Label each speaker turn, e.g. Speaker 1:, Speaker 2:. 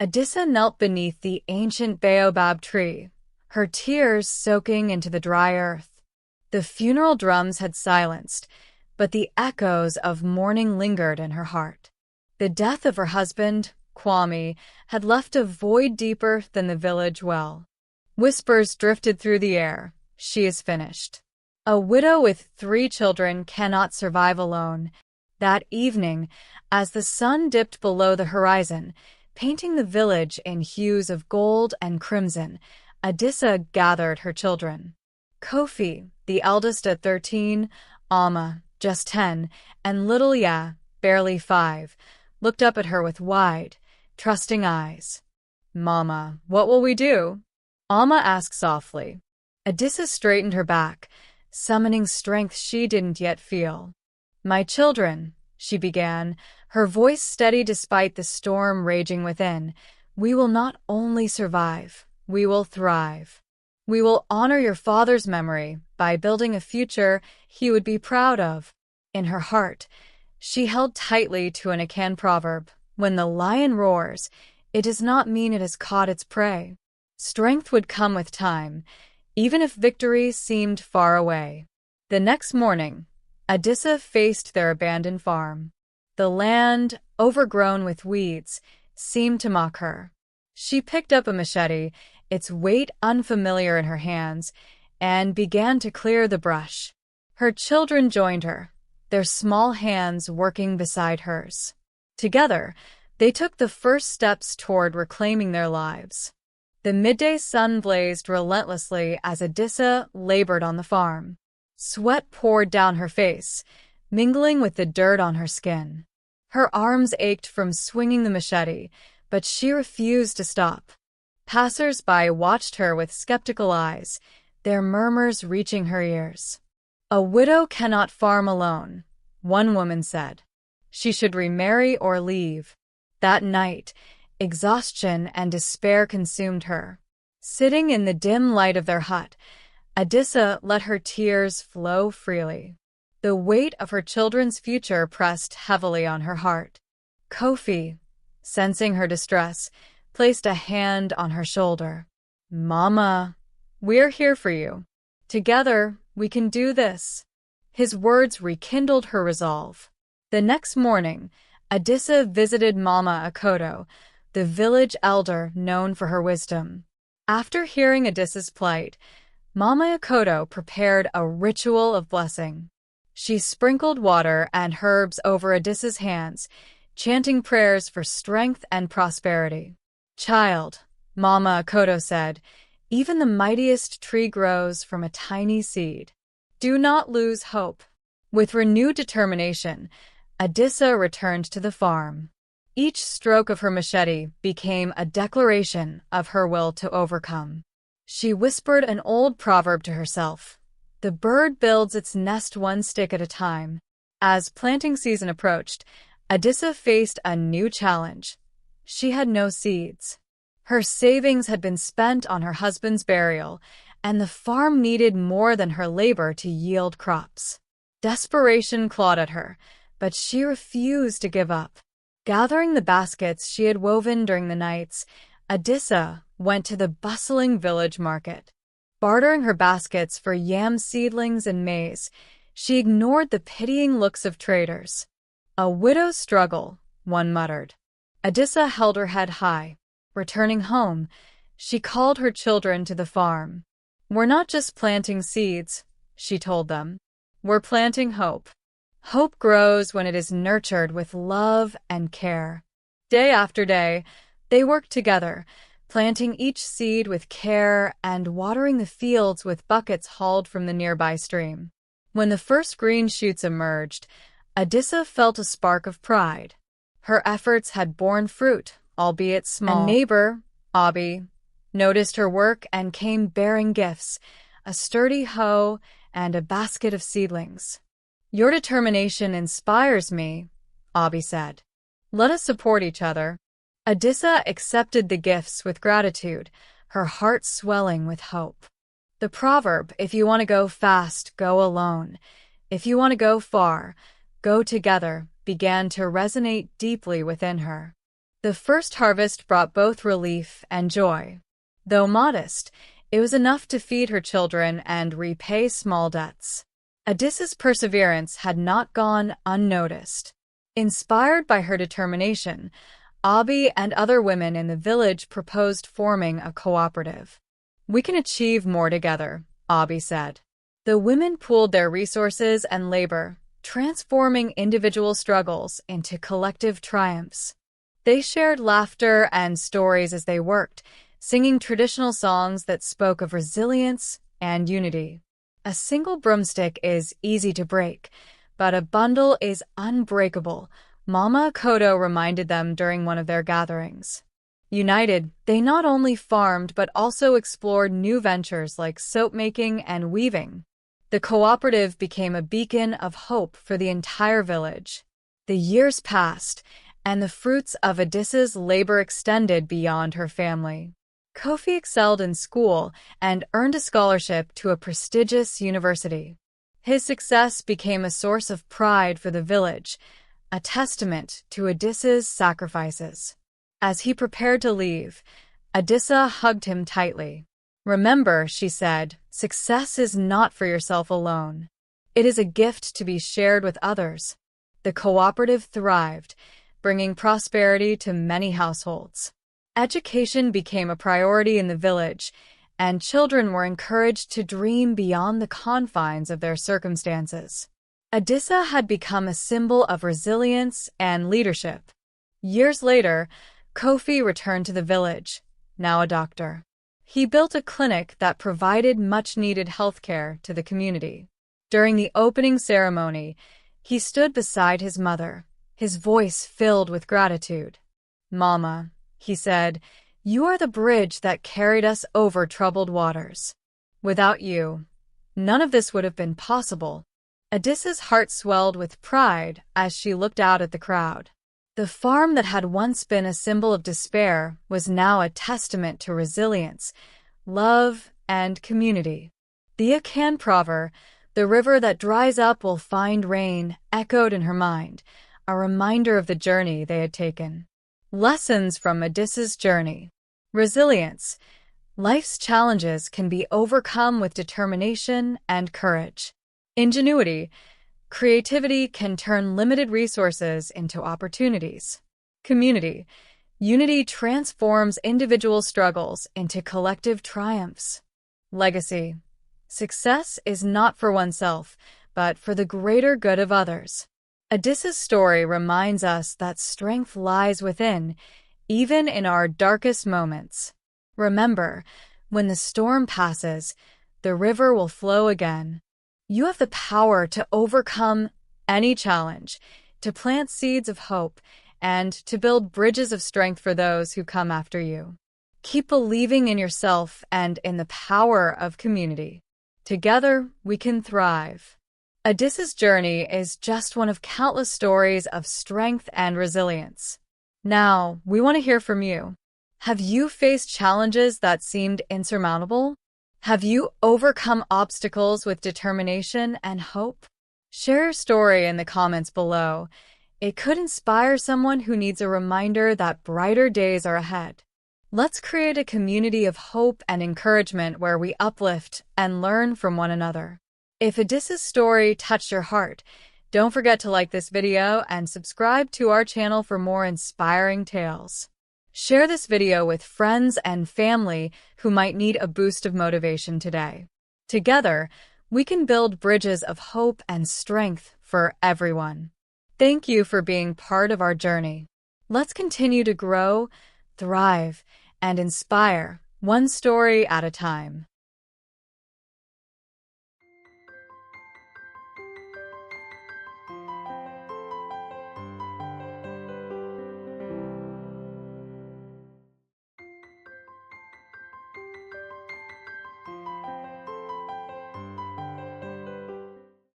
Speaker 1: Adisa knelt beneath the ancient baobab tree, her tears soaking into the dry earth. The funeral drums had silenced, but the echoes of mourning lingered in her heart. The death of her husband, Kwame, had left a void deeper than the village well. Whispers drifted through the air. She is finished. A widow with 3 children cannot survive alone. That evening, as the sun dipped below the horizon, painting the village in hues of gold and crimson, Adisa gathered her children. Kofi, the eldest at 13, Alma, just 10, and little Ya, barely 5, looked up at her with wide, trusting eyes. "Mama, what will we do?" Alma asked softly. Adisa straightened her back, summoning strength she didn't yet feel. "My children," she began, her voice steady despite the storm raging within, "we will not only survive, we will thrive. We will honor your father's memory by building a future he would be proud of." In her heart, she held tightly to an Akan proverb, "When the lion roars, it does not mean it has caught its prey." Strength would come with time, even if victory seemed far away. The next morning, Adisa faced their abandoned farm. The land, overgrown with weeds, seemed to mock her. She picked up a machete, its weight unfamiliar in her hands, and began to clear the brush. Her children joined her, their small hands working beside hers. Together, they took the first steps toward reclaiming their lives. The midday sun blazed relentlessly as Adisa labored on the farm. Sweat poured down her face, mingling with the dirt on her skin. Her arms ached from swinging the machete, but she refused to stop. Passers-by watched her with skeptical eyes, their murmurs reaching her ears. "A widow cannot farm alone," one woman said. "She should remarry or leave." That night, exhaustion and despair consumed her. Sitting in the dim light of their hut, Adisa let her tears flow freely. The weight of her children's future pressed heavily on her heart. Kofi, sensing her distress, placed a hand on her shoulder. "Mama, we're here for you. Together, we can do this." His words rekindled her resolve. The next morning, Adisa visited Mama Akoto, the village elder known for her wisdom. After hearing Adisa's plight, Mama Akoto prepared a ritual of blessing. She sprinkled water and herbs over Adisa's hands, chanting prayers for strength and prosperity. "Child," Mama Akoto said, "even the mightiest tree grows from a tiny seed. Do not lose hope." With renewed determination, Adisa returned to the farm. Each stroke of her machete became a declaration of her will to overcome. She whispered an old proverb to herself, "The bird builds its nest one stick at a time." As planting season approached, Adisa faced a new challenge. She had no seeds. Her savings had been spent on her husband's burial, and the farm needed more than her labor to yield crops. Desperation clawed at her, but she refused to give up. Gathering the baskets she had woven during the nights, Adisa went to the bustling village market. Bartering her baskets for yam seedlings and maize, she ignored the pitying looks of traders. "A widow's struggle," one muttered. Adisa held her head high. Returning home, she called her children to the farm. "We're not just planting seeds," she told them. "We're planting hope. Hope grows when it is nurtured with love and care." Day after day, they worked together, planting each seed with care and watering the fields with buckets hauled from the nearby stream. When the first green shoots emerged, Adisa felt a spark of pride. Her efforts had borne fruit, albeit small. A neighbor, Abi, noticed her work and came bearing gifts, a sturdy hoe and a basket of seedlings. "Your determination inspires me," Abi said. "Let us support each other." Adisa accepted the gifts with gratitude, her heart swelling with hope. The proverb, "If you want to go fast, go alone. If you want to go far, go together," began to resonate deeply within her. The first harvest brought both relief and joy. Though modest, it was enough to feed her children and repay small debts. Adisa's perseverance had not gone unnoticed. Inspired by her determination, Abi and other women in the village proposed forming a cooperative. "We can achieve more together," Abi said. The women pooled their resources and labor, transforming individual struggles into collective triumphs. They shared laughter and stories as they worked, singing traditional songs that spoke of resilience and unity. A single broomstick is easy to break, but a bundle is unbreakable, Mama Kodo reminded them during one of their gatherings. United, they not only farmed but also explored new ventures like soap making and weaving. The cooperative became a beacon of hope for the entire village. The years passed, and the fruits of Adisa's labor extended beyond her family. Kofi excelled in school and earned a scholarship to a prestigious university. His success became a source of pride for the village, a testament to Adisa's sacrifices. As he prepared to leave, Adisa hugged him tightly. "Remember," she said, "success is not for yourself alone. It is a gift to be shared with others." The cooperative thrived, bringing prosperity to many households. Education became a priority in the village, and children were encouraged to dream beyond the confines of their circumstances. Adisa had become a symbol of resilience and leadership. Years later, Kofi returned to the village, now a doctor. He built a clinic that provided much-needed healthcare to the community. During the opening ceremony, he stood beside his mother, his voice filled with gratitude. "Mama," he said, "you are the bridge that carried us over troubled waters. Without you, none of this would have been possible." Adisa's heart swelled with pride as she looked out at the crowd. The farm that had once been a symbol of despair was now a testament to resilience, love, and community. The Akan proverb, "The river that dries up will find rain," echoed in her mind, a reminder of the journey they had taken. Lessons from Adisa's journey. Resilience. Life's challenges can be overcome with determination and courage. Ingenuity. Creativity can turn limited resources into opportunities. Community. Unity transforms individual struggles into collective triumphs. Legacy. Success is not for oneself, but for the greater good of others. Adisa's story reminds us that strength lies within, even in our darkest moments. Remember, when the storm passes, the river will flow again. You have the power to overcome any challenge, to plant seeds of hope, and to build bridges of strength for those who come after you. Keep believing in yourself and in the power of community. Together, we can thrive. Adisa's journey is just one of countless stories of strength and resilience. Now, we want to hear from you. Have you faced challenges that seemed insurmountable? Have you overcome obstacles with determination and hope? Share your story in the comments below. It could inspire someone who needs a reminder that brighter days are ahead. Let's create a community of hope and encouragement where we uplift and learn from one another. If Adisa's story touched your heart, don't forget to like this video and subscribe to our channel for more inspiring tales. Share this video with friends and family who might need a boost of motivation today. Together, we can build bridges of hope and strength for everyone. Thank you for being part of our journey. Let's continue to grow, thrive, and inspire, one story at a time.